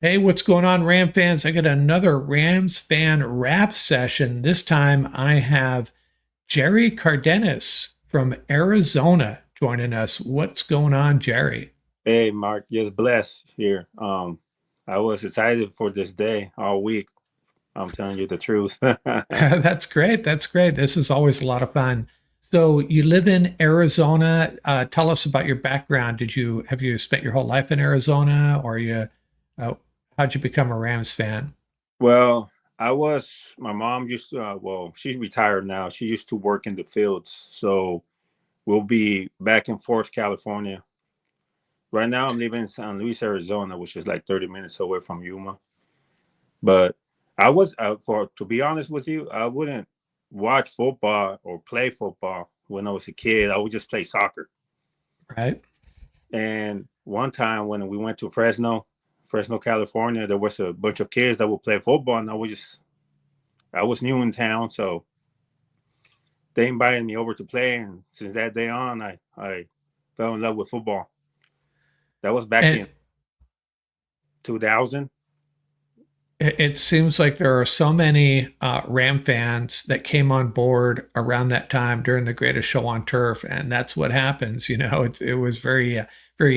Hey, what's going on, Ram fans? I got another Rams fan rap session. This time I have Jerry Cardenas from Arizona joining us. What's going on, Jerry? Hey, Mark, just blessed here. I was excited for this day all week. I'm telling you the truth. That's great. That's great. This is always a lot of fun. So you live in Arizona. Tell us about your background. Have you spent your whole life in Arizona, or uh, how'd you become a Rams fan? Well, my mom used to, she's retired now. She used to work in the fields. So we'll be back and forth California. Right now, I'm living in San Luis, Arizona, which is like 30 minutes away from Yuma. But to be honest with you, I wouldn't watch football or play football when I was a kid. I would just play soccer. Right? And one time when we went to Fresno, California, there was a bunch of kids that would play football, and I was new in town, so they invited me over to play, and since that day on, I fell in love with football. That was back And in 2000. it seems like there are so many Ram fans that came on board around that time during the greatest show on turf, and that's what happens. It was very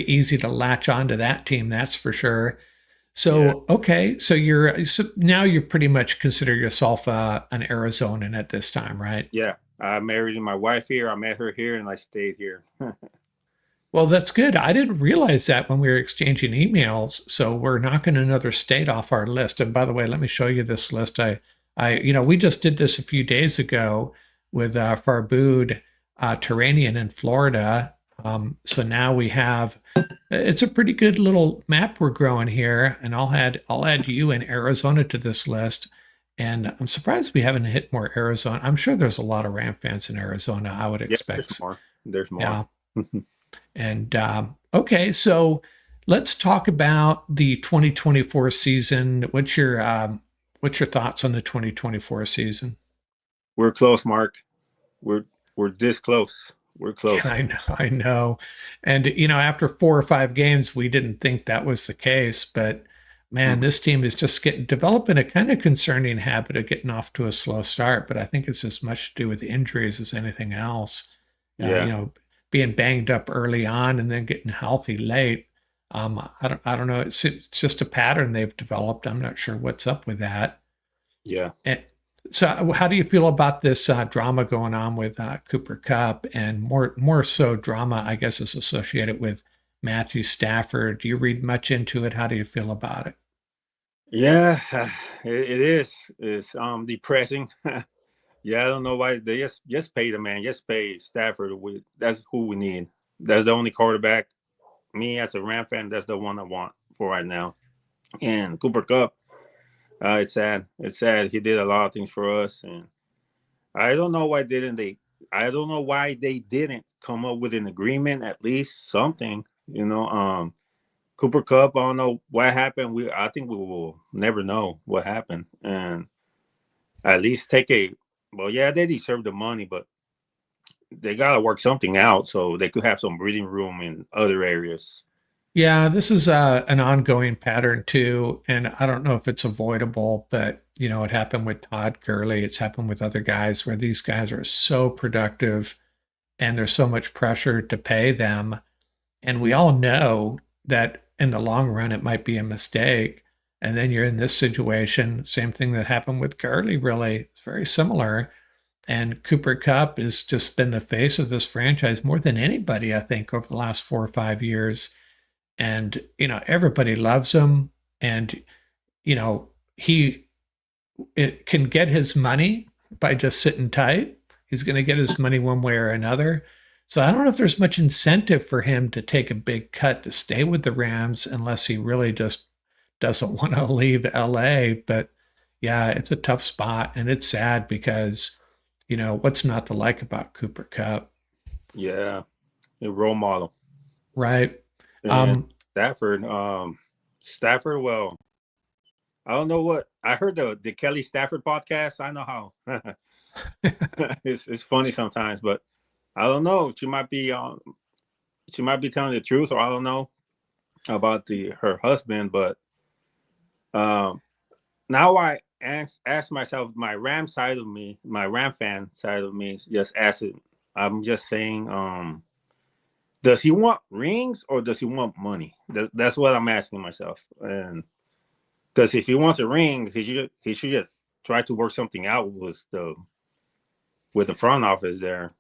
easy to latch onto that team. That's for sure. Yeah, So okay, so now you pretty much consider yourself an Arizonan at this time, right? yeah. I married my wife here. I met her here, and I stayed here. Well, that's good. I didn't realize that when we were exchanging emails. So we're knocking another state off our list. And by the way, let me show you this list. We just did this a few days ago with Farbood Terranian in Florida. So now we have it's a pretty good little map we're growing here, and I'll add you in Arizona to this list. And I'm surprised we haven't hit more Arizona. I'm sure there's a lot of Ram fans in Arizona. I would Yeah, there's expect. more. There's more. Yeah. And okay, so let's talk about the 2024 season. What's your thoughts on the 2024 season? We're close, Mark. We're we're this close. We're close. I know. And after 4 or 5 games, we didn't think that was the case, but man, Mhm. this team is just getting developing a kind of concerning habit of getting off to a slow start. But I think it's as much to do with injuries as anything else. Uh, Yeah, you know, being banged up early on and then getting healthy late. I don't know. It's just a pattern they've developed. I'm not sure what's up with that. yeah. And so, how do you feel about this drama going on with Cooper Cup, and more so drama, I guess, is associated with Matthew Stafford? Do you read much into it? How do you feel about it? Yeah, it is. It's depressing. Yeah, I don't know why they just pay the man, just pay Stafford. That's who we need. That's the only quarterback. Me as a Ram fan, that's the one I want for right now. And Cooper Cup, it's sad. It's sad. He did a lot of things for us, and I don't know why didn't they. I don't know why they didn't come up with an agreement, at least something. Cooper Cup. I don't know what happened. I think we will never know what happened, and at least take a. Well, yeah, they deserve the money, but they gotta work something out so they could have some breathing room in other areas. Yeah, this is an ongoing pattern too, and I don't know if it's avoidable, but it happened with Todd Gurley. It's happened with other guys where these guys are so productive, and there's so much pressure to pay them. And we all know that in the long run, it might be a mistake. And then you're in this situation, same thing that happened with Gurley, really. It's very similar. And Cooper Cup has just been the face of this franchise more than anybody, I think, over the last 4 or 5 years. And, everybody loves him. And, he it can get his money by just sitting tight. He's going to get his money one way or another. So I don't know if there's much incentive for him to take a big cut to stay with the Rams unless he really just doesn't want to leave LA. But yeah, it's a tough spot and it's sad because, what's not to like about Cooper Cup, Yeah, a role model. right? And Um, Stafford, Stafford. Well, I don't know what I heard the Kelly Stafford podcast. I know how it's funny sometimes, but I don't know. She might be telling the truth, or I don't know about the her husband, but Um, Now I ask myself, my Ram side of me, my Ram fan side of me, is just asking. I'm just saying, does he want rings or does he want money? That's what I'm asking myself. And because if he wants a ring, he should just try to work something out with the front office there.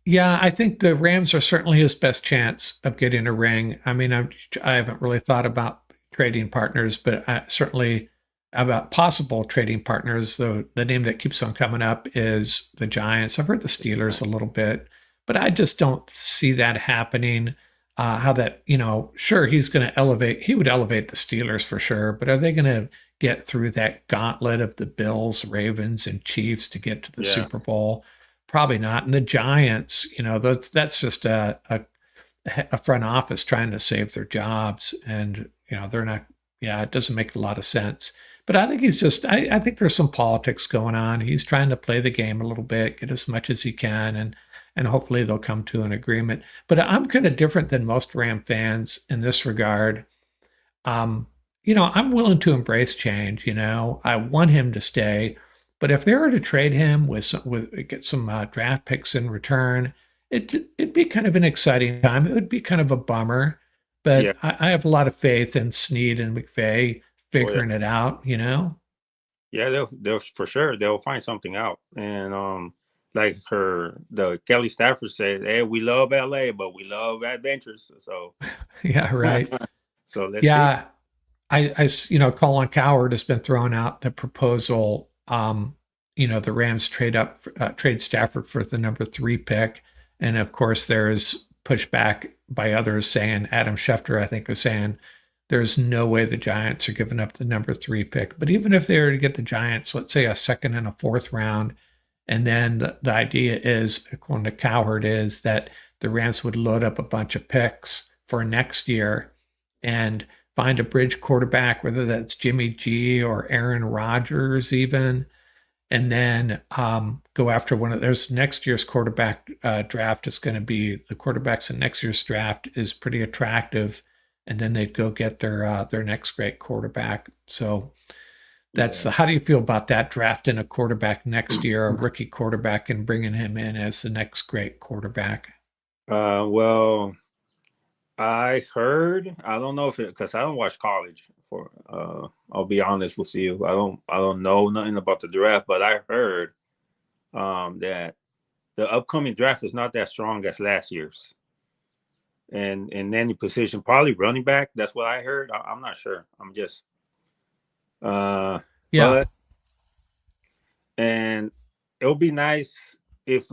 Yeah, I think the Rams are certainly his best chance of getting a ring. I mean, I haven't really thought about trading partners, but certainly about possible trading partners. The name that keeps on coming up is the Giants. I've heard the Steelers a little bit, but I just don't see that happening. How that, sure, he would elevate the Steelers for sure, but are they going to get through that gauntlet of the Bills, Ravens, and Chiefs to get to the Yeah, Super Bowl? Probably not. And the Giants, that's just a front office trying to save their jobs. And, they're not, yeah, it doesn't make a lot of sense. But I think I think there's some politics going on. He's trying to play the game a little bit, get as much as he can, and hopefully they'll come to an agreement. But I'm kind of different than most Ram fans in this regard. Um, I'm willing to embrace change. I want him to stay, but if they were to trade him with get some draft picks in return, it'd be kind of an exciting time. It would be kind of a bummer, yeah, but I have a lot of faith in Snead and McVay oh yeah, figuring it out. yeah. They'll for sure they'll find something out. And like the Kelly Stafford said, "Hey, we love LA, but we love adventures." So Yeah, right. so let's see. Yeah, Colin Coward has been throwing out the proposal. The Rams trade Stafford for the number 3 pick, and of course there's pushback by others saying Adam Schefter, I think, was saying there's no way the Giants are giving up the number 3 pick. But even if they were to get the Giants, let's say a second and a fourth round, and then the idea is, according to Coward, is that the Rams would load up a bunch of picks for next year and find a bridge quarterback, whether that's Jimmy G or Aaron Rodgers, even, and then go after one of there's next year's quarterback draft is going to be the quarterbacks in next year's draft is pretty attractive, and then they'd go get their next great quarterback. So that's Yeah. the how do you feel about that drafting a quarterback next year, a rookie quarterback, and bringing him in as the next great quarterback? Well, I heard. I don't know if it because I don't watch college. I'll be honest with you. I don't know nothing about the draft, but I heard that the upcoming draft is not that strong as last year's. And in any position, probably running back. That's what I heard. I'm not sure. I'm just uh, Yeah, but and it'll be nice if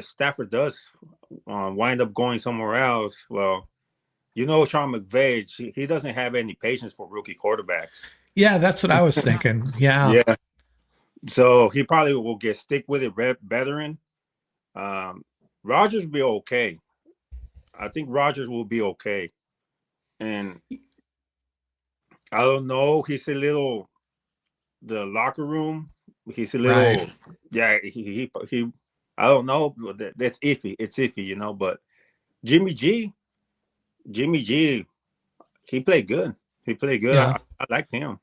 Stafford does wind up going somewhere else. Well, Sean McVay, he doesn't have any patience for rookie quarterbacks. yeah, that's what I was thinking. Yeah, Yeah. So he probably will stick with it veteran. Um, Rogers will be okay. I think Rogers will be okay. And I don't know. The locker room. He's a right. little, yeah. He I don't know. That's iffy. It's iffy. But Jimmy G, Jimmy G, he played good. He played good. Yeah. I liked him.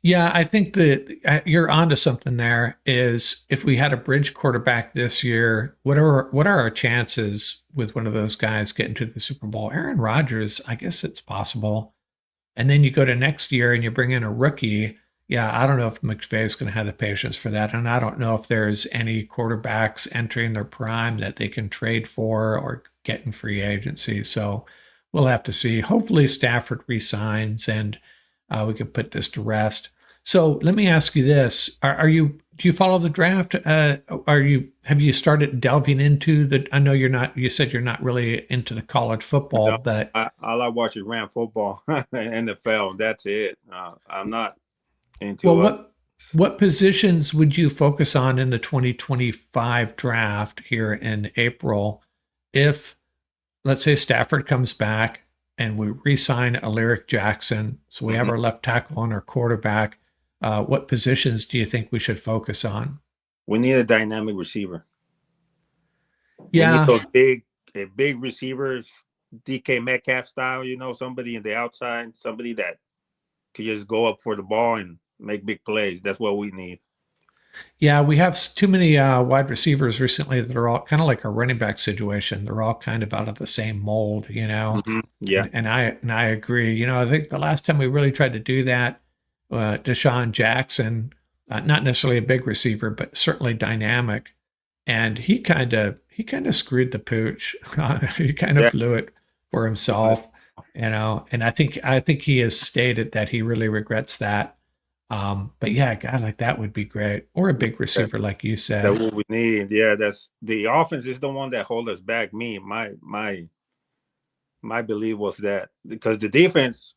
Yeah, I think that you're onto something there. Is if we had a bridge quarterback this year, what are our chances with one of those guys getting to the Super Bowl? Aaron Rodgers, I guess it's possible. And then you go to next year and you bring in a rookie. Yeah, I don't know if McVay is going to have the patience for that, and I don't know if there's any quarterbacks entering their prime that they can trade for or get in free agency. So we'll have to see. Hopefully, Stafford resigns and we can put this to rest. So let me ask you this: Are you do you follow the draft? Have you started delving into the? I know you're not. You said you're not really into the college football, No, but all I watch is Ram football, NFL. That's it. I'm not well, into. what positions would you focus on in the 2025 draft here in April if, let's say, Stafford comes back and we re-sign Alaric Jackson, so we have Mhm. our left tackle and our quarterback? What positions do you think we should focus on? We need a dynamic receiver. We need Yeah, those big receivers. DK Metcalf style, somebody in the outside, somebody that could just go up for the ball and make big plays. That's what we need. Yeah, we have too many wide receivers recently that are all kind of like a running back situation. They're all kind of out of the same mold, you know. Yeah. And I agree. You know, I think the last time we really tried to do that, Deshaun Jackson, not necessarily a big receiver, but certainly dynamic, and he kind of screwed the pooch. He kind of Yeah. blew it for himself, you know. And I think he has stated that he really regrets that. But yeah, a guy like that would be great, or a big receiver, like you That's said. what we need. Yeah, that's the offense is the one that hold us back. My belief was that because the defense,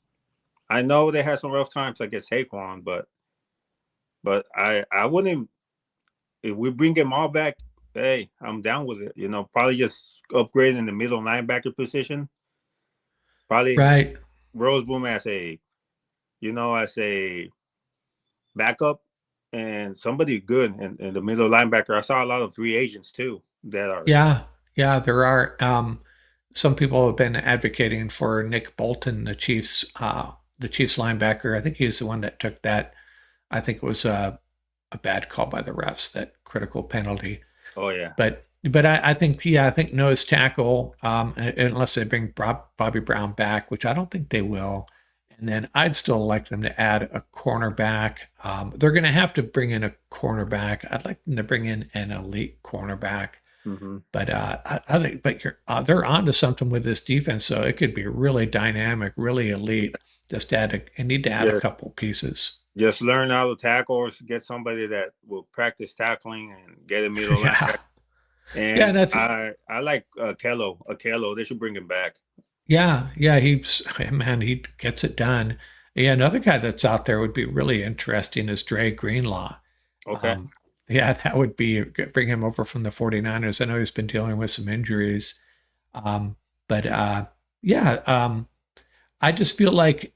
I know they had some rough times against Saquon, but I wouldn't if we bring him all back. Hey, I'm down with it. Probably just upgrade in the middle linebacker position. Probably Right. Roseboom as a backup and somebody good in the middle linebacker. I saw a lot of free agents too that are. Yeah. Yeah. There are some people have been advocating for Nick Bolton, the Chiefs linebacker. I think he's the one that took that. I think it was a bad call by the refs, that critical penalty. Oh yeah. But I think nose tackle, unless they bring Bobby Brown back, which I don't think they will. And then I'd still like them to add a cornerback. They're going to have to bring in a cornerback. I'd like them to bring in an elite cornerback. Mm-hmm. But I think, they're onto something with this defense, so it could be really dynamic, really elite. Just need to add a Yeah. couple pieces. Just learn how to tackle or get somebody that will practice tackling and get a middle linebacker. Yeah, yeah, And and I like Kello. Kello, they should bring him back. yeah, he gets it done. Yeah, another guy that's out there would be really interesting is Dre Greenlaw. Okay. Um, yeah, that would be bring him over from the 49ers. I know he's been dealing with some injuries. But yeah, I just feel like,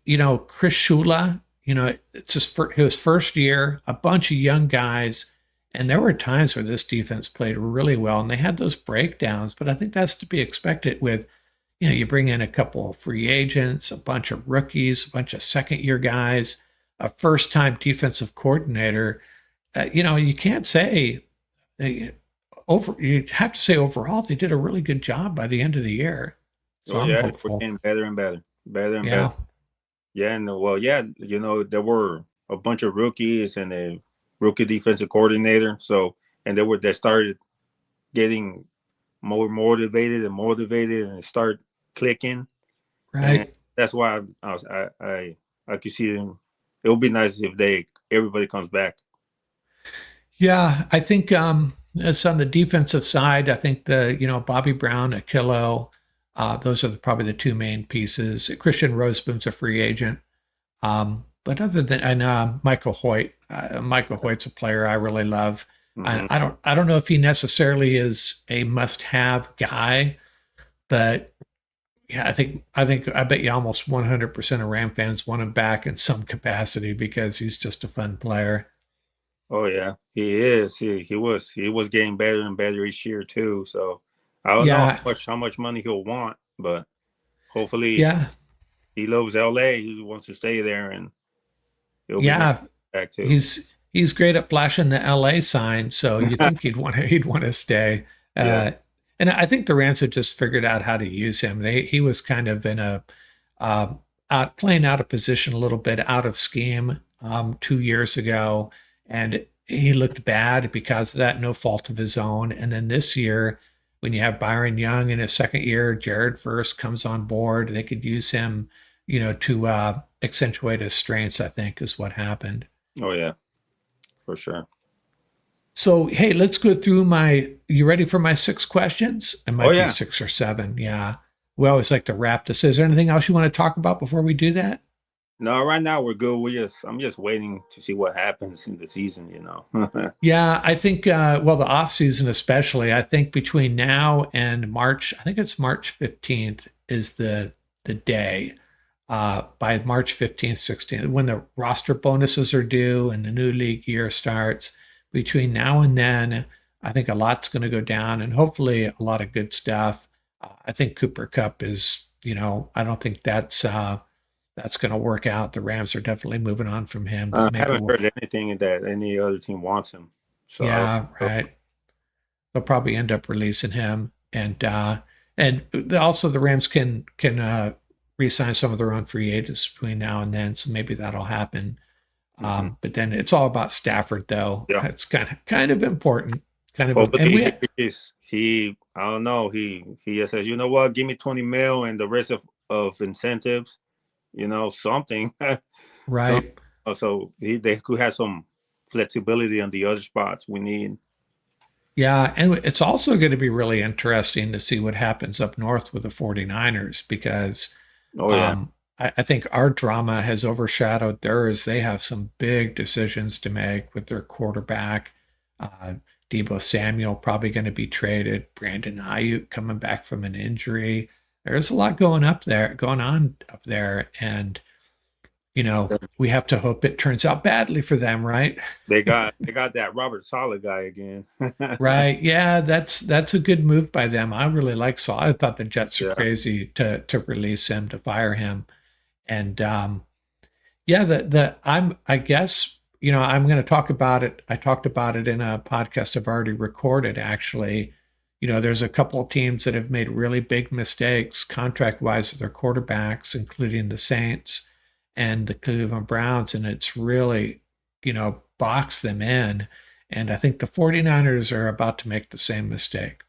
Chris Shula, it's his first year, a bunch of young guys, and there were times where this defense played really well, and they had those breakdowns. But I think that's to be expected with, you bring in a couple of free agents, a bunch of rookies, a bunch of second year guys, a first time defensive coordinator. You can't say you have to say overall they did a really good job by the end of the year. So Oh I'm yeah, we're hopeful. getting better and better, better and better. Yeah. Yeah, and well, yeah, there were a bunch of rookies and a rookie defensive coordinator. So and they started getting more motivated and start clicking. And Right. that's why I could see them. It would be nice if everybody comes back. Yeah. I think it's on the defensive side. I think Bobby Brown, Akillo, those are probably the two main pieces. Christian Roseboom's a free agent. But other than and Michael Hoyt's a player I really love. Mm-hmm. I don't know if he necessarily is a must-have guy, but yeah, I bet you almost 100% of Ram fans want him back in some capacity because he's just a fun player. Oh yeah, he is. He was getting better and better each year too. So I don't know Yeah, how much money he'll want, but hopefully yeah, he loves LA. He wants to stay there, and it'll be nice yeah. back too. He's great at flashing the LA sign, so you think he'd want to stay. Yeah. Uh, and I think the Rams have just figured out how to use him. He was kind of in a uh, playing out of position a little bit, out of scheme 2 years ago, and he looked bad because of that, no fault of his own. And then this year, when you have Byron Young in his second year, Jared Verse comes on board. They could use him, to accentuate his strengths. I think is what happened. Oh yeah, for sure. So, hey, let's go through you ready for my 6 questions? It Oh might be yeah. 6 or 7. Yeah. We always like to wrap this. Is there anything else you want to talk about before we do that? No, right now we're good. I'm just waiting to see what happens in the season. Yeah, I think, the off season, especially, I think between now and March, I think it's March 15th is the day. By March 15th, 16th, when the roster bonuses are due and the new league year starts. Between now and then, I think a lot's going to go down and hopefully a lot of good stuff. I think Cooper Cup is I don't think that's going to work out. The Rams are definitely moving on from him, but I maybe haven't we'll. heard anything that any other team wants him. So I don't Yeah, know. right. They'll probably end up releasing him, and also the Rams can re-sign some of their own free agents between now and then, so maybe that'll happen. Mhm. But then it's all about Stafford, though. Yeah. It's kind of important, and Hopefully we. he I don't know, he just says, you know what, give me 20 mil and the rest of incentives, something. Some Right. so they could have some flexibility on the other spots we need. Yeah, and it's also going to be really interesting to see what happens up north with the 49ers because Oh yeah. I think our drama has overshadowed theirs. They have some big decisions to make with their quarterback. Uh, Debo Samuel probably going to be traded. Brandon Ayuk coming back from an injury. There's a lot going on up there, and we have to hope it turns out badly for them, right? They got that Robert Saleh guy again. Right. Yeah, that's a good move by them. I really like Saul. I thought the Jets are Yeah. crazy to release him, to fire him. And yeah, I guess, I'm going to talk about it. I talked about it in a podcast I've already recorded actually. There's a couple of teams that have made really big mistakes contract-wise with their quarterbacks, including the Saints and the Cleveland Browns, and it's really, boxed them in. And I think the 49ers are about to make the same mistake.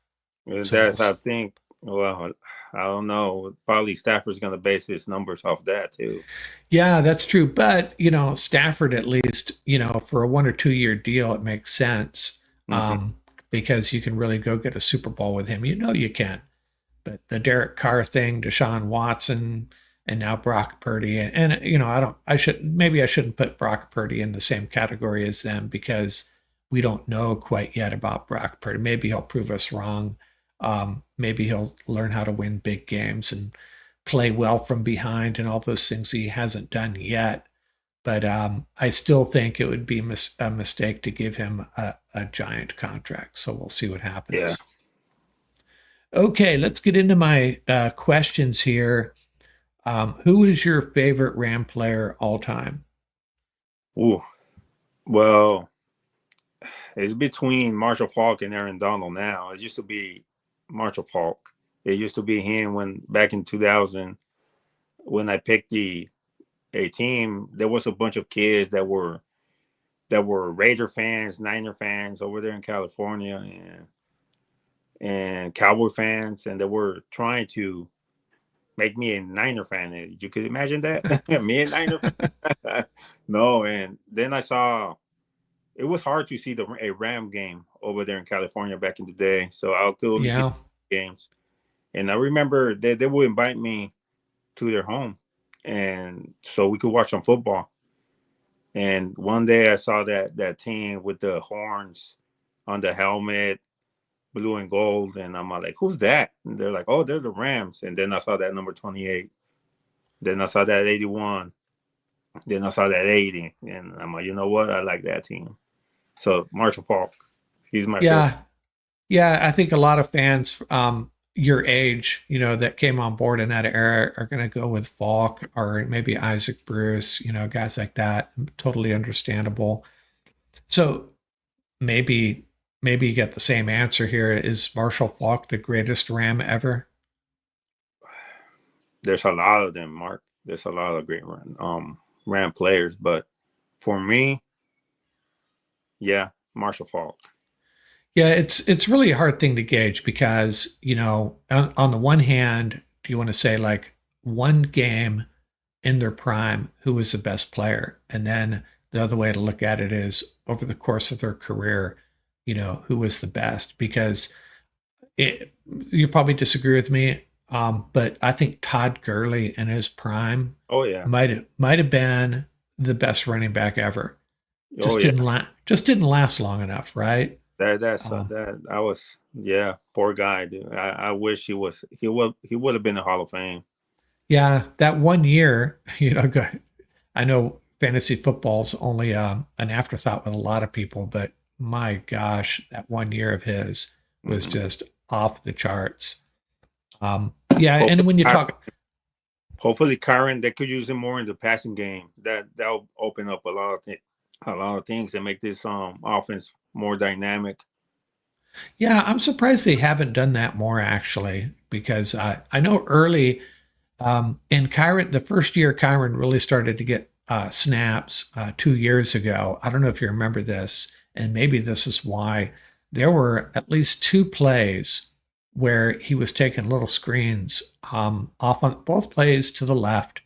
And So that's I think, well, I don't know. Probably Stafford's gonna base his numbers off that too. yeah, that's true. But, Stafford, at least, for a 1 or 2 year deal, it makes sense Hmm. because you can really go get a Super Bowl with him. You can. But the Derek Carr thing, Deshaun Watson, and now Brock Purdy, and maybe I shouldn't put Brock Purdy in the same category as them because we don't know quite yet about Brock Purdy. Maybe he'll prove us wrong. Maybe he'll learn how to win big games and play well from behind and all those things he hasn't done yet. But I still think it would be a mistake to give him a giant contract. So we'll see what Yeah. happens. Okay, let's get into my questions here. Who is your favorite Ram player all time? Ooh. Well, it's between Marshall Falk and Aaron Donald now. It used to be Marshall Falk. It used to be him when back in 2000 when I picked the a team. There was a bunch of kids that were Raider fans, Niner fans over there in California, and Cowboy fans, and they were trying to make me a Niner fan. You could imagine that me a Niner fan. No, and then I saw it was hard to see a Ram game over there in California back in the day, so I'll could only see Yeah, games. And I remember they would invite me to their home, and so we could watch some football. And one day I saw that team with the horns on the helmet, blue and gold, and I'm like, "Who's that?" And they're like, "Oh, they're the Rams." And then I saw that number 28. Then I saw that 81. Then I saw that 80, and I'm like, you know what? I like that team. So Marshall Falk, he's my favorite. yeah, yeah. I think a lot of fans, your age, that came on board in that era, are going to go with Falk or maybe Isaac Bruce. Guys like that. Totally understandable. So maybe you get the same answer here. Is Marshall Falk the greatest Ram ever? There's a lot of them, Mark. There's a lot of great Ram players, but for me, yeah, Marshall Falk. Yeah, it's really a hard thing to gauge because, on the one hand, do you want to say like one game in their prime, who was the best player? And then the other way to look at it is over the course of their career, who was the best? Because you probably disagree with me, but I think Todd Gurley in his prime Oh yeah, might have been the best running back ever. oh Just yeah. didn't last long enough, right? Um, That I was, yeah, poor guy, dude. I wish he would have been in the Hall of Fame. yeah, that 1 year, I know fantasy football's only an afterthought with a lot of people, but my gosh, that 1 year of his was Hmm. just off the charts. Yeah, and Hopefully, when you talk, hopefully Kyron, they could use him more in the passing game. That'll open up a lot of things and make this offense more dynamic. Yeah, I'm surprised they haven't done that more actually, because I know early in Kyron, the first year Kyron really started to get snaps 2 years ago. I don't know if you remember this, and maybe this is why there were at least two plays where he was taking little screens off on both plays to the left.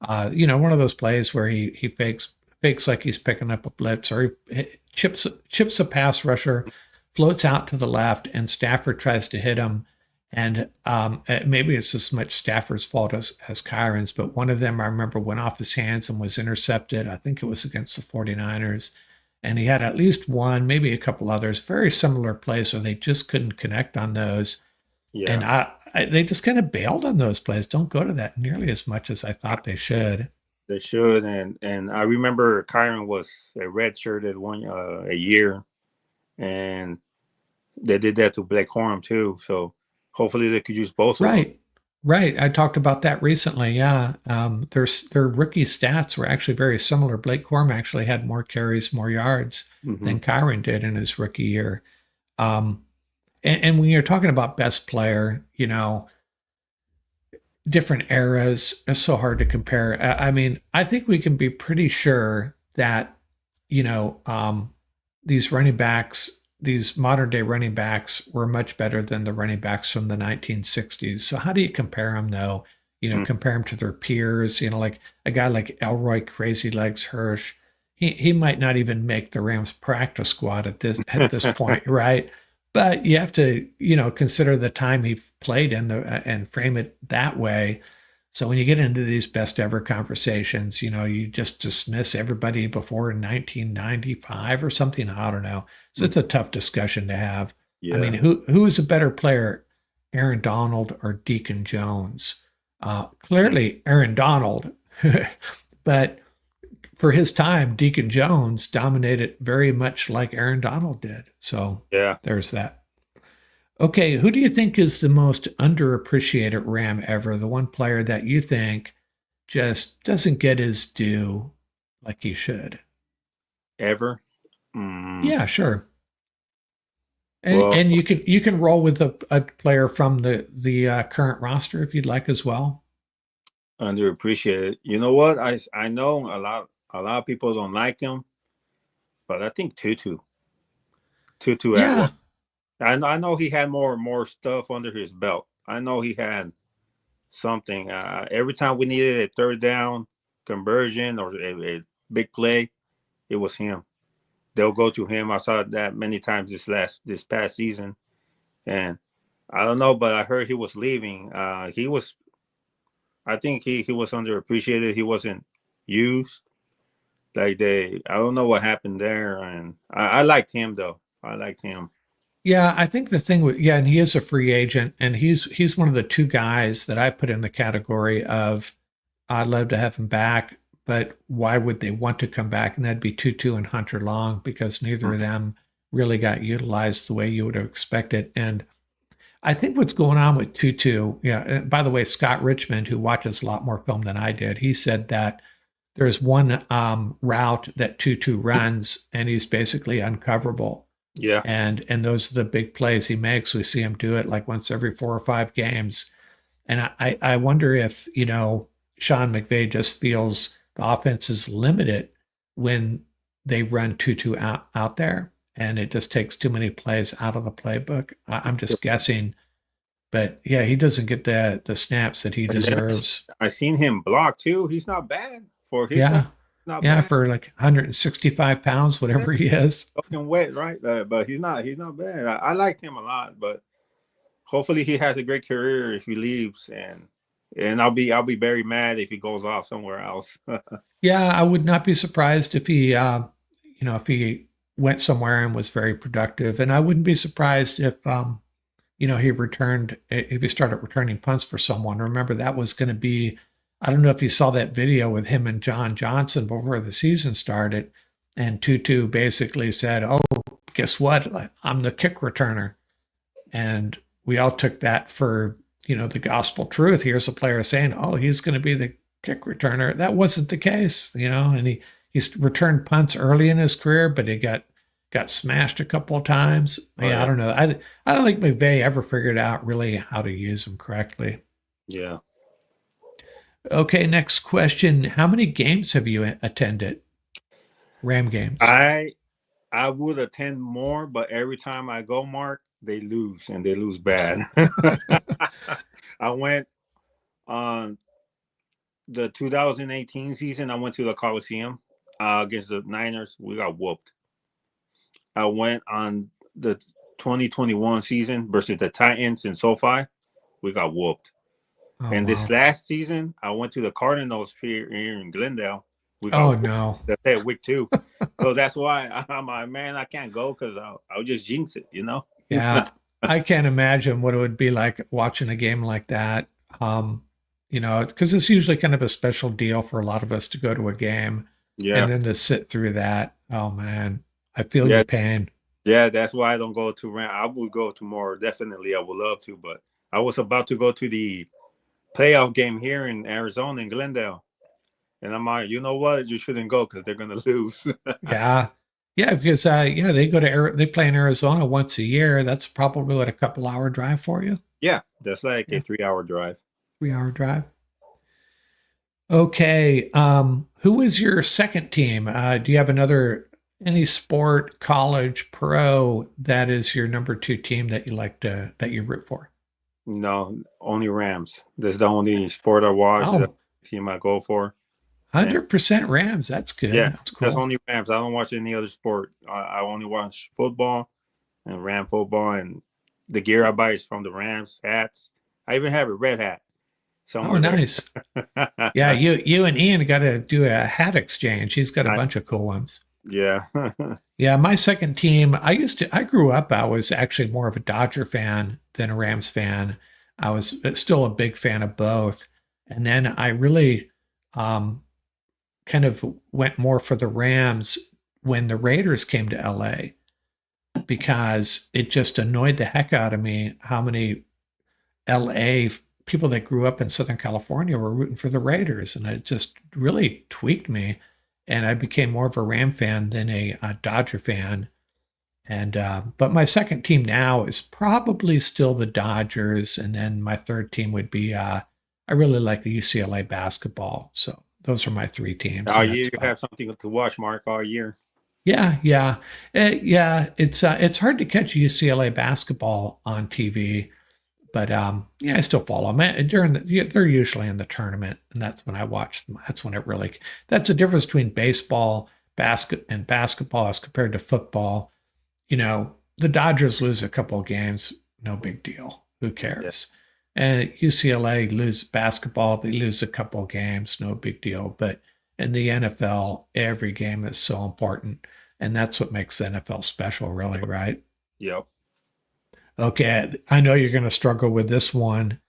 One of those plays where he fakes like he's picking up a blitz, or he chips a pass rusher, floats out to the left, and Stafford tries to hit him. And maybe it's as much Stafford's fault as Kyron's, but one of them I remember went off his hands and was intercepted. I think it was against the 49ers. And he had at least one, maybe a couple others, very similar plays where they just couldn't connect on those. And Yeah, they just kind of bailed on those plays. Don't go to that nearly as much as I thought they should. they should. And I remember Kyron was a redshirted one a year, and they did that to Blake Corum too. So hopefully they could use both of them. Right. Right. I talked about that recently. Yeah. Their rookie stats were actually very similar. Blake Corum actually had more carries, more yards Hmm. than Kyron did in his rookie year. Um, and when you're talking about best player, different eras, it's so hard to compare. I mean, I think we can be pretty sure that, you know, um, these running backs, these modern day running backs were much better than the running backs from the 1960s. So how do you compare them though? Compare them to their peers, like a guy like Elroy Crazy Legs Hirsch. He might not even make the Rams practice squad at this point, right? But you have to, consider the time he played in and frame it that way. So when you get into these best ever conversations, you just dismiss everybody before 1995 or something. I don't know. So it's a tough discussion to have. I mean, Yeah. who is a better player, Aaron Donald or Deacon Jones? Clearly, Aaron Donald, but for his time, Deacon Jones dominated very much like Aaron Donald did. So Yeah. there's that. Okay, who do you think is the most underappreciated Ram ever? The one player that you think just doesn't get his due like he should? Ever. Mm, Yeah, sure. And well, and you can roll with a player from the current roster if you'd like as well. underappreciated. You know what? I know a lot of people don't like him, but I think Tutu at Yeah, what? I know he had more stuff under his belt. I know he had something. Every time we needed a third down conversion or a big play, it was him. They'll go to him. I saw that many times this past season, and I don't know, but I heard he was leaving. He was. I think he was underappreciated. He wasn't used. Like I don't know what happened there, and I liked him though. I liked him. yeah. I think the thing with yeah, and he is a free agent, and he's one of the two guys that I put in the category of I'd love to have him back, but why would they want to come back? And that'd be Tutu and Hunter Long because neither of them really got utilized the way you would have expected. And I think what's going on with Tutu, yeah, and by the way, Scott Richmond, who watches a lot more film than I did, he said that there's one route that Tutu runs and he's basically uncoverable. Yeah, And those are the big plays he makes. We see him do it like once every 4 or 5 games. And I wonder if, Sean McVay just feels the offense is limited when they run Tutu out there and it just takes too many plays out of the playbook. I'm just guessing. But yeah, he doesn't get the snaps that he and then deserves. I seen him block too. He's not bad for his size. Yeah. Not Yeah, bad. for like 165 pounds, Yeah, whatever he is. soaking wet, right? But he's not bad. I like him a lot, but hopefully he has a great career if he leaves, and I'll be very mad if he goes off somewhere else. Yeah, I would not be surprised if he went somewhere and was very productive. And I wouldn't be surprised if he returned, if he started returning punts for someone. Remember, that was going to be, I don't know if you saw that video with him and John Johnson before the season started. And Tutu basically said, "Oh, guess what? I'm the kick returner." And we all took that for the gospel truth. Here's a player saying, "Oh, he's going to be the kick returner." That wasn't the case, and he returned punts early in his career, but he got smashed a couple of times. Oh Yeah, I yeah, don't know. I don't think McVay ever figured out really how to use him correctly. yeah. Okay, next question. How many games have you attended? Ram games. I would attend more, but every time I go, Mark, they lose and they lose bad. I went on the 2018 season. I went to the Coliseum against the Niners. We got whooped. I went on the 2021 season versus the Titans in SoFi. We got whooped. Oh And this wow. last season, I went to the Cardinals here in Glendale. We got Oh whooped. no. That's at week 2. So that's why I'm like, man, I can't go because I'll just jinx it, you know? Yeah, I can't imagine what it would be like watching a game like that. Um, because it's usually kind of a special deal for a lot of us to go to a game and Yeah. then to sit through that. Oh man, I feel your Yeah. pain. Yeah. That's why I don't go to Ram. I would go to more. Definitely. I would love to. But I was about to go to the playoff game here in Arizona, in Glendale. And I'm like, you know what? You shouldn't go because they're going to lose. Yeah. Yeah, because they play in Arizona once a year. That's probably what, a couple hour drive for you. Yeah. That's like a Yeah, 3-hour drive. 3 hour drive. Okay. Who is your second team? Do you have any sport, college, pro that is your number two team that that you root for? No, only Rams. That's the only sport I watch. That's Oh, the team I go for. And 100% Rams. That's good. yeah, That's that's cool. only Rams. I don't watch any other sport. I only watch football and Ram football. And the gear I buy is from the Rams hats. I even have a red hat Oh, somewhere nice. there. Yeah, you and Ian got to do a hat exchange. He's got a I, bunch of cool ones. yeah. Yeah, my second team, I grew up, I was actually more of a Dodger fan than a Rams fan. I was still a big fan of both. And then I really um, kind of went more for the Rams when the Raiders came to LA because it just annoyed the heck out of me how many LA people that grew up in Southern California were rooting for the Raiders. And it just really tweaked me. And I became more of a Ram fan than a Dodger fan. And but my second team now is probably still the Dodgers, and then my third team would be I really like the UCLA basketball. So those are my three teams, All and year that's you about it. have something to watch, Mark, all year. Yeah. It's hard to catch UCLA basketball on TV, but yeah, I still follow them. They're usually in the tournament, and that's when I watch them. That's when it really that's the difference between basketball as compared to football. The Dodgers lose a couple of games, no big deal. Who Yeah. cares? And UCLA lose basketball, they lose a couple of games, no big deal. But in the NFL, every game is so important. And that's what makes the NFL special, really, right? Yep. Okay, I know you're going to struggle with this one.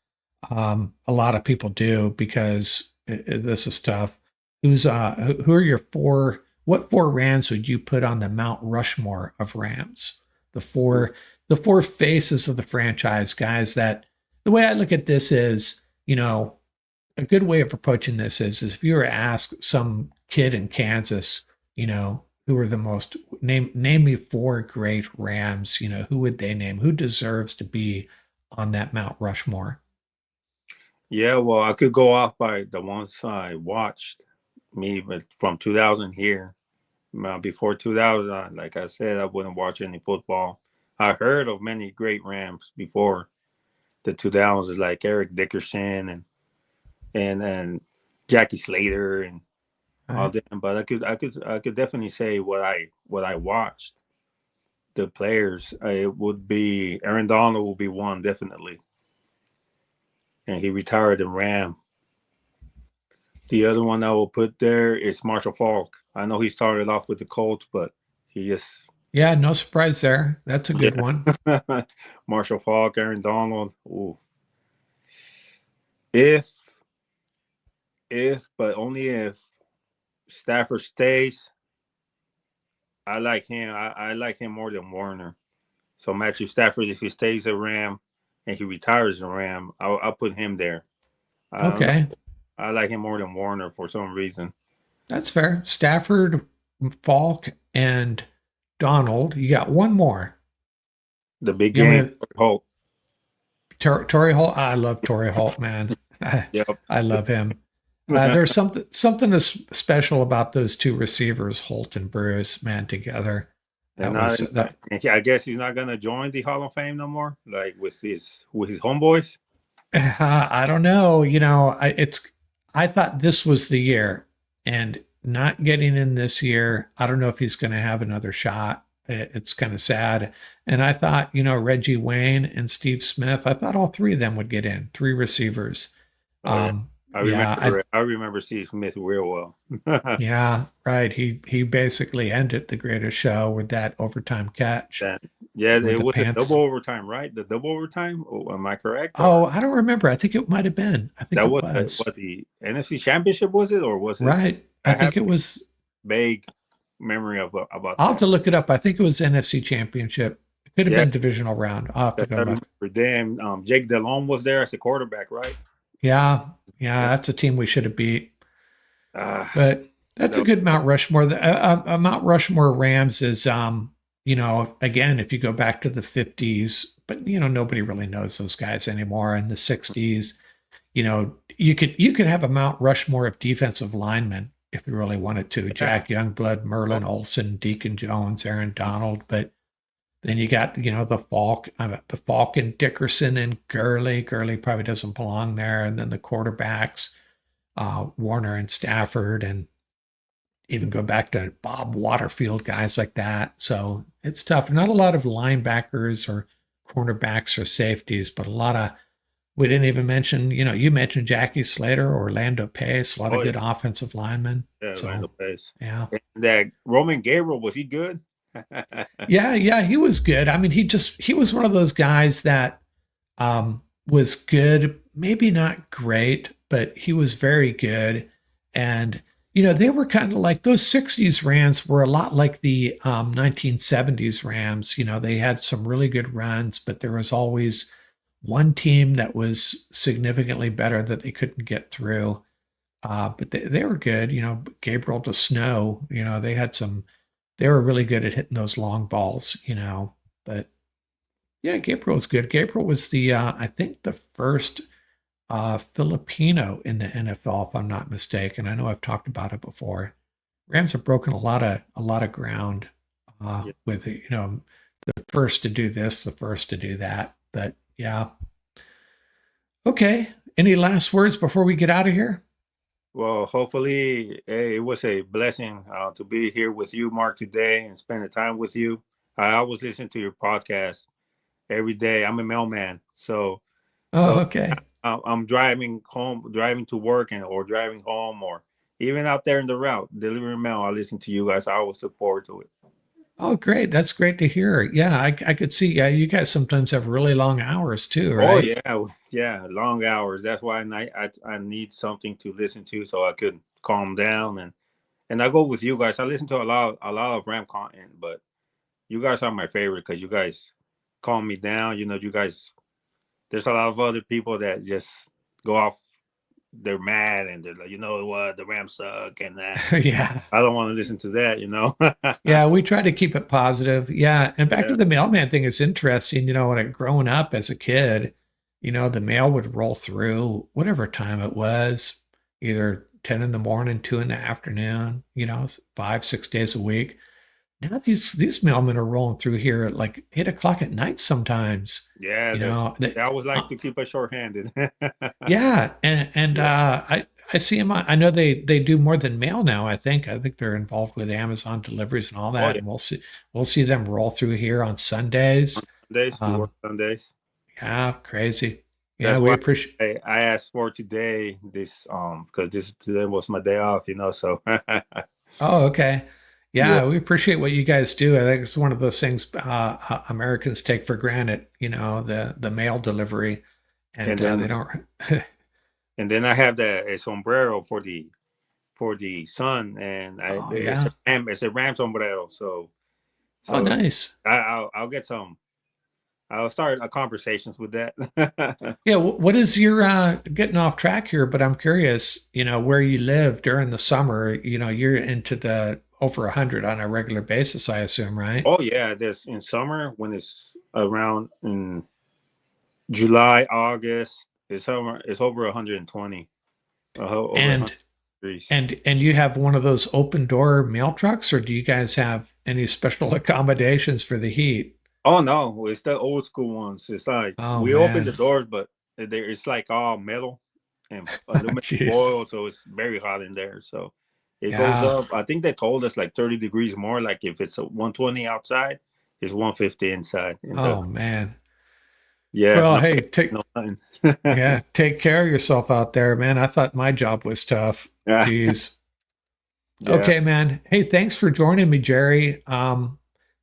A lot of people do because this is tough. Who are your four? What four Rams would you put on the Mount Rushmore of Rams? The four, the four faces of the franchise, guys. That the way I look at this is, a good way of approaching this is if you were to ask some kid in Kansas, who are the most name me four great Rams, who would they name? Who deserves to be on that Mount Rushmore? Yeah, well, I could go off by the ones I watched, me, but from 2000 here. Before 2000, like I said, I wouldn't watch any football. I heard of many great Rams before the 2000s, like Eric Dickerson and Jackie Slater and all Right? them. But I could definitely say what I watched. The players, it would be Aaron Donald will be one definitely, and he retired in Ram. The other one I will put there is Marshall Falk. I know he started off with the Colts, but he just Yeah, no surprise there. That's a good one. yeah. Marshall Falk, Aaron Donald. Ooh. If but only if Stafford stays, I like him. I like him more than Warner. So Matthew Stafford, if he stays a Ram, and he retires a Ram, I'll put him there. I don't know. Okay, I like him more than Warner for some reason. that's fair. Stafford, Falk, and Donald. You got one more. The big You want game, me Hulk. to Torrey Holt? I love Torrey Holt, man. Yep. I love him. There's something special about those two receivers, Holt and Bruce, man, together. And That was that. I guess he's not gonna join the Hall of Fame no more, like with his homeboys. I don't know. I thought this was the year, and not getting in this year. I don't know if he's going to have another shot. It's kind of sad. And I thought, Reggie Wayne and Steve Smith. I thought all three of them would get in. Three receivers. Oh yeah, I Yeah, remember. I remember Steve Smith real well. yeah, right. He basically ended the greatest show with that overtime catch That yeah, with it the was a Panthers. double overtime, right? The double overtime. Oh, am I correct? Oh, Or I don't remember. I think it might have been. I think that it was was. what the NFC Championship was it, or was it? Right. I I have think it was. vague memory of about I'll have that. to look it up. I think it was NFC Championship. It could have Yeah, been divisional round. I'll have to go I look. remember. Damn, Jake Delhomme was there as a quarterback, right? Yeah, yeah, Yeah. that's a team we should have beat. Uh, But that's a that good Mount Rushmore. Mount Rushmore Rams is, again, if you go back to the 50s, but nobody really knows those guys anymore. In the 60s, you could have a Mount Rushmore of defensive linemen if you really wanted to. yeah. Jack Youngblood, Merlin Olsen, Deacon Jones, Aaron Donald, but then you got, the Falk and Dickerson and Gurley. Gurley probably doesn't belong there. And then the quarterbacks, Warner and Stafford, and even go back to Bob Waterfield, guys like that. So it's tough. Not a lot of linebackers or cornerbacks or safeties, but we didn't even mention, you mentioned Jackie Slater, Orlando Pace, a lot of Oh good yeah, offensive linemen. yeah, So, Randall Pace. yeah. And that Roman Gabriel, was he good? Yeah, yeah, he was good. I mean, he was one of those guys that was good, maybe not great, but he was very good. And they were kind of like those '60s Rams were a lot like the 1970s Rams. They had some really good runs, but there was always one team that was significantly better that they couldn't get through. But they were good. Gabriel to Snow. They were really good at hitting those long balls. But yeah, Gabriel was good. Gabriel was I think the first Filipino in the NFL, if I'm not mistaken. I know I've talked about it before. Rams have broken a lot of ground Yeah. with the first to do this, the first to do that. But yeah, okay. Any last words before we get out of here? Well, hopefully, it was a blessing to be here with you, Mark, today and spend the time with you. I always listen to your podcast every day. I'm a mailman, so Oh, okay. I'm driving home, driving to work, or driving home, or even out there in the route delivering mail. I listen to you guys. I always look forward to it. Oh, great. That's great to hear. Yeah, I could see. Yeah, you guys sometimes have really long hours too, Oh right? yeah, yeah, long hours. That's why I need something to listen to so I could calm down, and I go with you guys. I listen to a lot of Ram content, but you guys are my favorite because you guys calm me down. You guys. There's a lot of other people that just go off. They're mad and they're like, you know what, the Rams suck, and Yeah. I don't want to listen to that. Yeah, we try to keep it positive. Yeah. And back to Yeah. the mailman thing, it's interesting. When I growing up as a kid, the mail would roll through whatever time it was, either 10 in the morning, 2 in the afternoon, 5, 6 days a week. Now these mailmen are rolling through here at like 8 o'clock at night sometimes. Yeah, You that's. know, They they, always like uh, to keep us shorthanded. yeah, and Yeah. I see them. I know they do more than mail now. I think they're involved with Amazon deliveries and all Oh that. yeah. And we'll see them roll through here on Sundays. Sundays, you work Um, Sundays. yeah, crazy. Yeah, That's we why appreciate. I asked for today this because this today was my day off. So Oh, okay. yeah. Yeah, we appreciate what you guys do. I think it's one of those things Americans take for granted. The mail delivery, and And then they don't. I have a sombrero for the sun, and Oh it's yeah. it's a ram sombrero. So Oh so nice. I'll get some. I'll start conversations with that. Yeah, what is your getting off track here, but I'm curious, where you live during the summer, you're into the over 100 on a regular basis, I assume, right? Oh yeah, this in summer when it's around in July, August, it's over 120, over And 100 degrees. and you have one of those open door mail trucks, or do you guys have any special accommodations for the heat? Oh no, it's the old school ones. It's like Oh we open the man. doors, but it's like all metal and aluminum Jeez. foil, so it's very hot in there. So it goes Yeah. up. I think they told us like 30 degrees more. Like if it's a 120 outside, it's 150 inside. And Oh man. yeah, Well, no, hey, take no nothing. yeah, take care of yourself out there, man. I thought my job was tough. Yeah, Jeez. yeah. Okay, man. Hey, thanks for joining me, Jerry.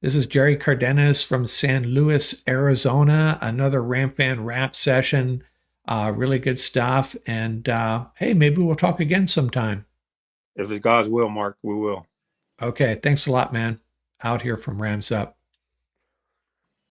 This is Jerry Cardenas from San Luis, Arizona. Another Ram Fan Rap session. Really good stuff. And hey, maybe we'll talk again sometime. If it's God's will, Mark, we will. Okay, thanks a lot, man. Out here from Rams Up.